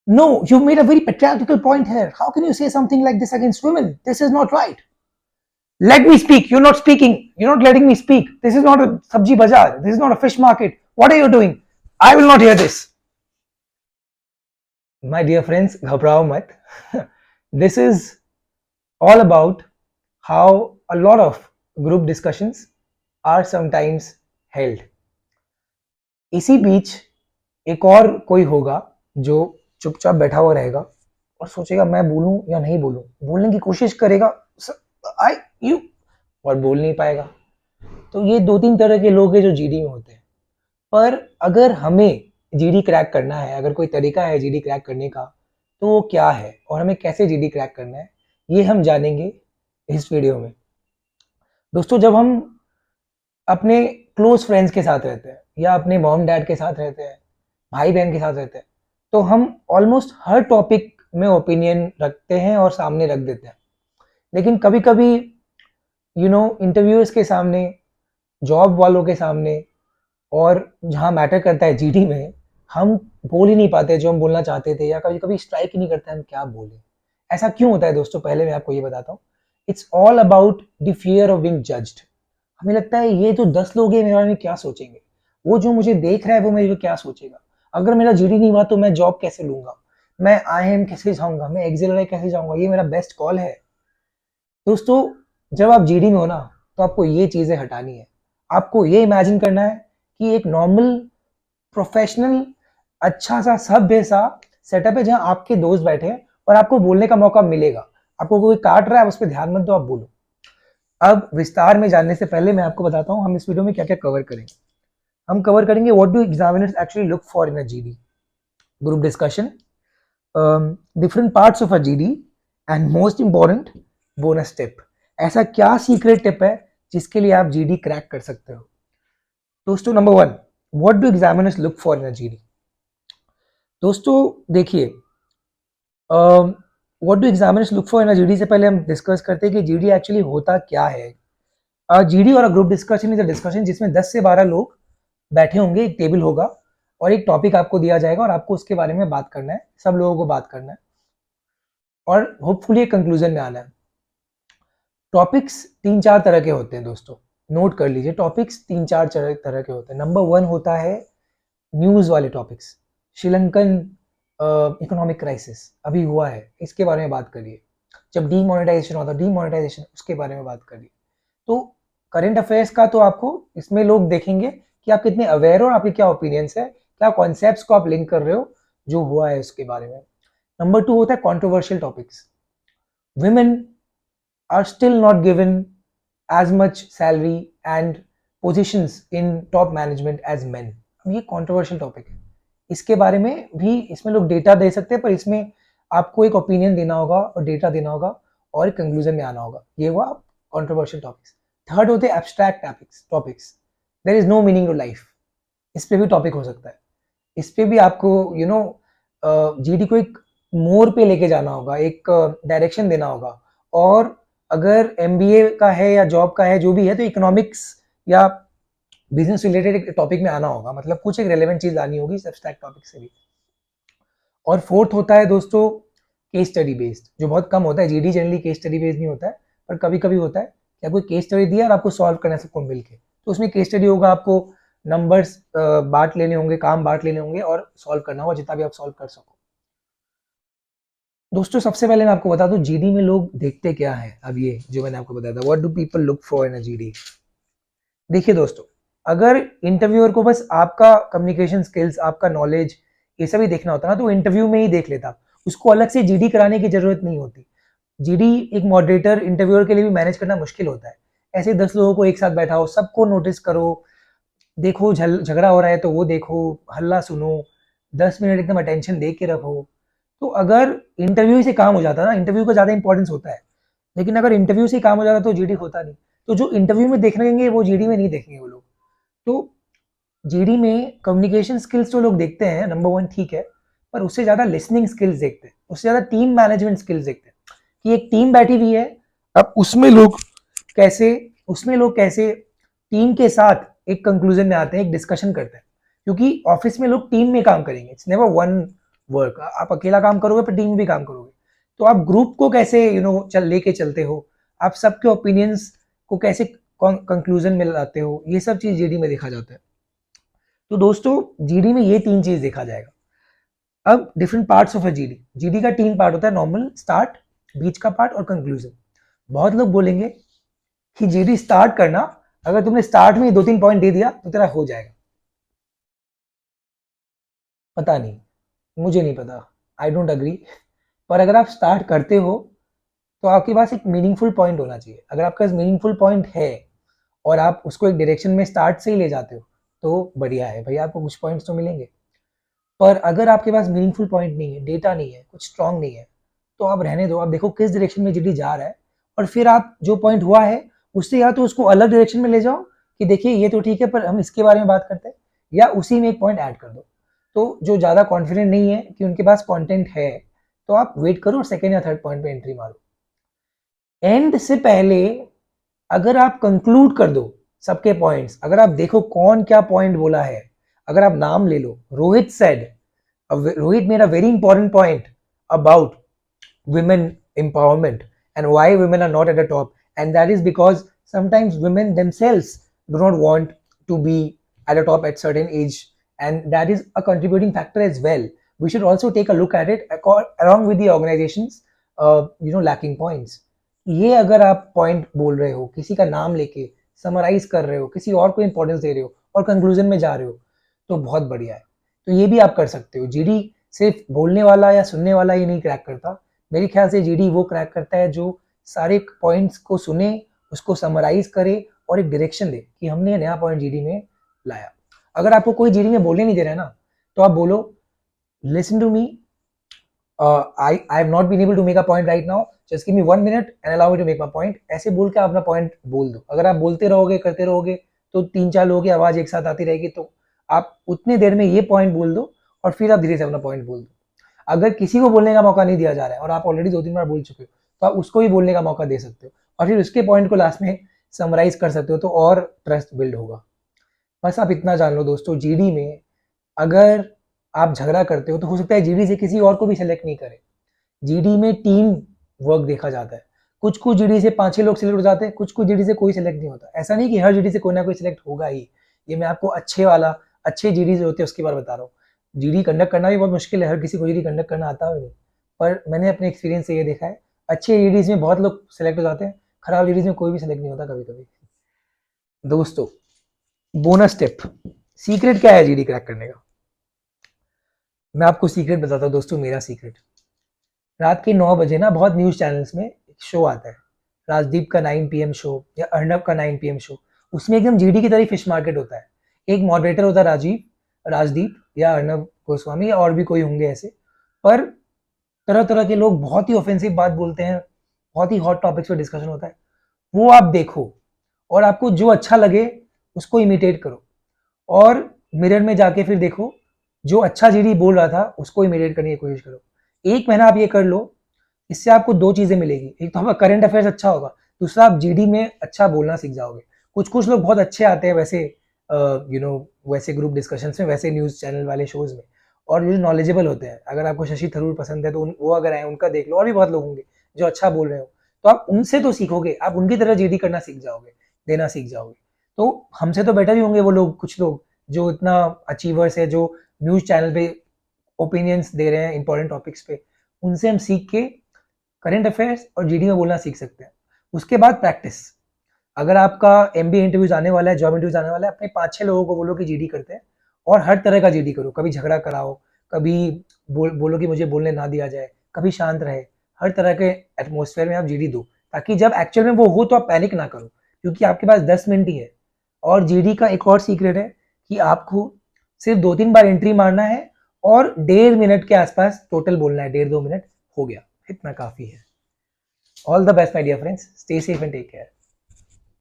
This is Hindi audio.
No, you made a very patriarchal point here. How can you say something like this against women? This is not right. Let me speak. You're not speaking. You're not letting me speak. This is not a sabji bazaar. This is not a fish market. What are you doing? I will not hear this. My dear friends, ghabrao mat. This is all about how a lot of group discussions are sometimes held. इसी बीच एक और कोई होगा जो चुपचाप बैठा हुआ रहेगा और सोचेगा मैं बोलूं या नहीं बोलूं, बोलने की कोशिश करेगा आई यू, और बोल नहीं पाएगा। तो ये दो तीन तरह के लोग हैं जो जीडी में होते हैं। पर अगर हमें जीडी क्रैक करना है, अगर कोई तरीका है जीडी क्रैक करने का, तो वो क्या है और हमें कैसे जीडी क्रैक करना है, ये हम जानेंगे इस वीडियो में। दोस्तों, जब हम अपने क्लोज फ्रेंड्स के साथ रहते हैं या अपने मॉम डैड के साथ रहते हैं, भाई बहन के साथ रहते हैं, तो हम ऑलमोस्ट हर टॉपिक में ओपिनियन रखते हैं और सामने रख देते हैं। लेकिन कभी कभी इंटरव्यूअर्स के सामने, जॉब वालों के सामने, और जहाँ मैटर करता है जीडी में, हम बोल ही नहीं पाते जो हम बोलना चाहते थे, या कभी कभी स्ट्राइक ही नहीं करता हम क्या बोले। ऐसा क्यों होता है दोस्तों? पहले मैं आपको ये बताता हूँ। It's all about the fear of being judged. हमें लगता है ये जो 10 लोग हैं मेरे बारे में क्या सोचेंगे, वो जो मुझे देख रहा है वो मेरे को क्या सोचेगा, अगर मेरा जीडी नहीं हुआ तो मैं जॉब कैसे लूंगा, मैं IIM कैसे जाऊंगा, मैं एक्सिलरी कैसे जाऊंगा, ये मेरा बेस्ट कॉल है। दोस्तों, जब आप जीडी में हो ना, तो आपको ये चीजें हटानी है। आपको ये इमेजिन करना है कि एक नॉर्मल प्रोफेशनल अच्छा सा सभ्य सा सेटअप है जहां आपके दोस्त बैठे हैं और आपको बोलने का मौका मिलेगा। आपको कोई काट रहा है, उस पर ध्यान मत दो, आप बोलो। अब विस्तार में जानने से पहले मैं आपको बताता हूँ हम इस वीडियो में क्या क्या कवर करेंगे। हम कवर करेंगे what do examiners actually look for in a GD, group discussion, different parts of a GD, and most important bonus tip. ऐसा क्या सीक्रेट टिप है जिसके लिए आप जीडी क्रैक कर सकते हो? दोस्तों, number 1, what do examiners look for in a GD. दोस्तों देखिए, what do examiners look for in a GD से पहले हम डिस्कस करते हैं कि जीडी एक्चुअली होता क्या है। जीडी और a group discussion is a discussion जिसमें 10 से 12 लोग बैठे होंगे, एक टेबल होगा और एक टॉपिक आपको दिया जाएगा और आपको उसके बारे में बात करना है, सब लोगों को बात करना है और होपफुली एक कंक्लूजन में आना है। टॉपिक्स 3-4 तरह के होते हैं दोस्तों, नोट कर लीजिए। टॉपिक्स 3-4 तरह के होते हैं। नंबर 1 होता है न्यूज वाले टॉपिक्स। श्रीलंकन इकोनॉमिक क्राइसिस अभी हुआ है, इसके बारे में बात करिए। जब डीमोनेटाइजेशन होता है, डीमोनेटाइजेशन उसके बारे में बात करिए। तो करंट अफेयर्स का तो आपको इसमें लोग देखेंगे कि आप कितने अवेयर हो और आपके क्या ओपिनियंस है, क्या कॉन्सेप्ट्स को आप लिंक कर रहे हो जो हुआ है उसके बारे में। नंबर 2 होता है controversial topics. women are still not given as much salary and positions in top management as men. अब ये कंट्रोवर्शियल टॉपिक है, इसके बारे में भी इसमें लोग डेटा दे सकते हैं, पर इसमें आपको एक ओपिनियन देना होगा और डेटा देना होगा और कंक्लूजन में आना होगा। ये हुआ कंट्रोवर्शियल टॉपिक्स। थर्ड होते हैं abstract topics. There is no meaning to life. इस पे भी टॉपिक हो सकता है। इस पे भी आपको जीडी को एक मोड़ पे लेके जाना होगा, एक डायरेक्शन देना होगा। और अगर एमबीए का है या जॉब का है, जो भी है, तो इकोनॉमिक्स या बिजनेस रिलेटेड एक टॉपिक में आना होगा, मतलब कुछ एक रेलेवेंट चीज लानी होगी एब्स्ट्रैक्ट टॉपिक से भी। और फोर्थ होता है दोस्तों केस स्टडी बेस्ड, जो बहुत कम होता है। GD generally case study based नहीं होता है, पर कभी कभी होता है कि आपको केस स्टडी दिया और आपको सॉल्व करना है सबको मिलके, तो उसमें केस स्टडी होगा, आपको नंबर्स बांट लेने होंगे, काम बांट लेने होंगे और सॉल्व करना होगा जितना भी आप सॉल्व कर सको। दोस्तों, सबसे पहले मैं आपको बता दूं जीडी में लोग देखते क्या है। अब ये जो मैंने आपको बताया था, what do people look for in a GD. देखिए दोस्तों, अगर इंटरव्यूअर को बस आपका कम्युनिकेशन स्किल्स, आपका नॉलेज, ये सभी देखना होता ना, तो इंटरव्यू में ही देख लेता, उसको अलग से जीडी कराने की जरूरत नहीं होती। जीडी एक मॉडरेटर, इंटरव्यूअर के लिए भी मैनेज करना मुश्किल होता है। ऐसे 10 लोगों को एक साथ बैठाओ, सबको नोटिस करो, देखो झगड़ा हो रहा है तो वो देखो, हल्ला सुनो, 10 मिनट एकदम अटेंशन दे के रखो। तो अगर इंटरव्यू से काम हो जाता ना, इंटरव्यू का ज़्यादा इंपॉर्टेंस होता है, लेकिन अगर इंटरव्यू से काम हो जाता तो जीडी होता नहीं। तो जो इंटरव्यू में देखेंगे वो जीडी में नहीं देखेंगे वो लोग। तो जीडी में कम्युनिकेशन स्किल्स जो लोग देखते हैं, नंबर 1 ठीक है, पर उससे ज़्यादा लिसनिंग स्किल्स देखते हैं, उससे ज़्यादा टीम मैनेजमेंट स्किल्स देखते हैं कि एक टीम बैठी हुई है, अब उसमें लोग कैसे टीम के साथ एक कंक्लूजन में आते हैं, एक डिस्कशन करते हैं। क्योंकि ऑफिस में लोग टीम में काम करेंगे, इट्स नेवर वन वर्क, आप अकेला काम करोगे पर टीम में भी काम करोगे, तो आप ग्रुप को कैसे लेके चलते हो, आप सबके ओपिनियंस को कैसे कंक्लूजन में लाते हो, ये सब चीज जीडी में देखा जाता है। तो दोस्तों जीडी में ये 3 चीज देखा जाएगा। अब different parts of a GD, GD का 3 पार्ट होता है, नॉर्मल, स्टार्ट, बीच का पार्ट और कंक्लूजन। बहुत लोग बोलेंगे कि जीडी स्टार्ट करना, अगर तुमने स्टार्ट में 2-3 पॉइंट दे दिया तो तेरा हो जाएगा। पता नहीं, मुझे नहीं पता, आई डोंट अग्री। पर अगर आप स्टार्ट करते हो तो आपके पास एक मीनिंगफुल पॉइंट होना चाहिए। अगर आपके पास मीनिंगफुल पॉइंट है और आप उसको एक डायरेक्शन में स्टार्ट से ही ले जाते हो तो बढ़िया है भाई, आपको कुछ पॉइंट्स तो मिलेंगे। पर अगर आपके पास मीनिंगफुल पॉइंट नहीं है, डेटा नहीं है, कुछ स्ट्रांग नहीं है, तो आप रहने दो। आप देखो किस डायरेक्शन में जीडी जा रहा है और फिर आप जो पॉइंट हुआ है उससे या तो उसको अलग डायरेक्शन में ले जाओ कि देखिए ये तो ठीक है पर हम इसके बारे में बात करते हैं, या उसी में एक पॉइंट ऐड कर दो। तो जो ज़्यादा कॉन्फिडेंट नहीं है कि उनके पास कंटेंट है, तो आप वेट करो और सेकेंड या थर्ड पॉइंट पे एंट्री मारो। एंड से पहले अगर आप कंक्लूड कर दो सबके पॉइंट्स, अगर आप देखो कौन क्या पॉइंट बोला है, अगर आप नाम ले लो, Rohit said, Rohit made a very important point about women empowerment and why women are not at the top, and that is because sometimes women themselves do not want to be at the top at certain age, and that is a contributing factor as well. We should also take a look at it along with the organizations lacking points. ये अगर आप पॉइंट बोल रहे हो, किसी का नाम लेके समराइज कर रहे हो, किसी और को इंपॉर्टेंस दे रहे हो और कंक्लूजन में जा रहे हो, तो बहुत बढ़िया है। तो ये भी आप कर सकते हो। जीडी सिर्फ बोलने वाला या सुनने वाला ही नहीं क्रैक करता, मेरे ख्याल से जीडी वो क्रैक करता है जो सारे पॉइंट्स को सुने, उसको समराइज करे और एक डायरेक्शन दे कि हमने नया पॉइंट जीडी में लाया। अगर आपको कोई जीडी में बोलने नहीं दे रहा है ना, तो आप बोलो listen to me, I have not been able to make a point right now, just give me 1 minute and allow me to make my point. ऐसे बोल के आप अपना पॉइंट बोल दो। अगर आप बोलते रहोगे, करते रहोगे, तो 3-4 लोगों की आवाज एक साथ आती रहेगी, तो आप उतनी देर में ये पॉइंट बोल दो और फिर आप धीरे से अपना पॉइंट बोल दो। अगर किसी को बोलने का मौका नहीं दिया जा रहा है और आप ऑलरेडी 2-3 बार बोल चुके हो, तो आप उसको भी बोलने का मौका दे सकते हो और फिर उसके पॉइंट को लास्ट में समराइज कर सकते हो, तो और ट्रस्ट बिल्ड होगा। बस आप इतना जान लो दोस्तों, जीडी में अगर आप झगड़ा करते हो तो हो सकता है जीडी से किसी और को भी सिलेक्ट नहीं करे। जीडी में टीम वर्क देखा जाता है। कुछ कुछ जीडी से 5-6 लोग सिलेक्ट हो जाते हैं, कुछ कुछ जीडी से कोई सिलेक्ट नहीं होता। ऐसा नहीं कि हर जीडी से कोई ना कोई सिलेक्ट होगा ही। ये मैं आपको अच्छे जीडी जो होते हैं उसकी बात बता रहा हूँ। जीडी कंडक्ट करना भी बहुत मुश्किल है, हर किसी को जीडी कंडक्ट करना आता है नहीं, पर मैंने अपने एक्सपीरियंस से ये देखा है, अच्छे जीडीज में बहुत लोग सिलेक्ट हो जाते हैं, खराब जीडीज में कोई भी सिलेक्ट नहीं होता कभी कभी। दोस्तों बोनस टिप, सीक्रेट क्या है जीडी क्रैक करने का? मैं आपको सीक्रेट बताता हूँ दोस्तों, मेरा सीक्रेट। रात के 9 बजे ना बहुत न्यूज़ चैनल्स में एक शो आता है, राजदीप का 9 PM शो या अर्नब का 9 PM शो। उसमें एकदम जीडी की तरह फिश मार्केट होता है। एक मॉडरेटर होता है राजदीप या अर्नब गोस्वामी या और भी कोई होंगे ऐसे, पर तरह तरह के लोग बहुत ही ऑफेंसिव बात बोलते हैं, बहुत ही हॉट टॉपिक्स पे डिस्कशन होता है। वो आप देखो और आपको जो अच्छा लगे उसको इमिटेट करो, और मिरर में जाके फिर देखो जो अच्छा जीडी बोल रहा था उसको इमिटेट करने की कोशिश करो। 1 महीना आप ये कर लो, इससे आपको 2 चीजें मिलेगी। एक तो आपका करंट अफेयर्स अच्छा होगा, दूसरा आप जीडी में अच्छा बोलना सीख जाओगे। कुछ कुछ लोग बहुत अच्छे आते हैं वैसे वैसे ग्रुप डिस्कशंस में, वैसे न्यूज चैनल वाले शोज में, और जो नॉलेजेबल होते हैं। अगर आपको शशि थरूर पसंद है तो वो अगर आए उनका देख लो, और भी बहुत लोग होंगे जो अच्छा बोल रहे हो, तो आप उनसे तो सीखोगे, आप उनकी तरह जीडी करना सीख जाओगे, देना सीख जाओगे। तो हमसे तो बेटर ही होंगे वो लोग, कुछ लोग जो इतना अचीवर्स है, जो न्यूज चैनल पे ओपिनियंस दे रहे हैं इंपॉर्टेंट टॉपिक्स पे, उनसे हम सीख के करंट अफेयर्स और जीडी में बोलना सीख सकते हैं। उसके बाद प्रैक्टिस। अगर आपका एमबीए इंटरव्यूज आने वाला है, जॉब इंटरव्यूज आने वाला है, अपने 5-6 लोगों को बोलो कि जीडी करते हैं, और हर तरह का जीडी करो। कभी झगड़ा कराओ, कभी बोलो कि मुझे बोलने ना दिया जाए, कभी शांत रहे। हर तरह के एटमोसफेयर में आप जीडी दो, ताकि जब एक्चुअल में वो हो तो आप पैनिक ना करो, क्योंकि आपके पास 10 मिनट ही है। और जीडी का एक और सीक्रेट है कि आपको सिर्फ 2-3 बार एंट्री मारना है और 1.5 मिनट के आसपास टोटल बोलना है, 1.5-2 मिनट हो गया, इतना काफी है। All the best my dear friends, stay safe and take care.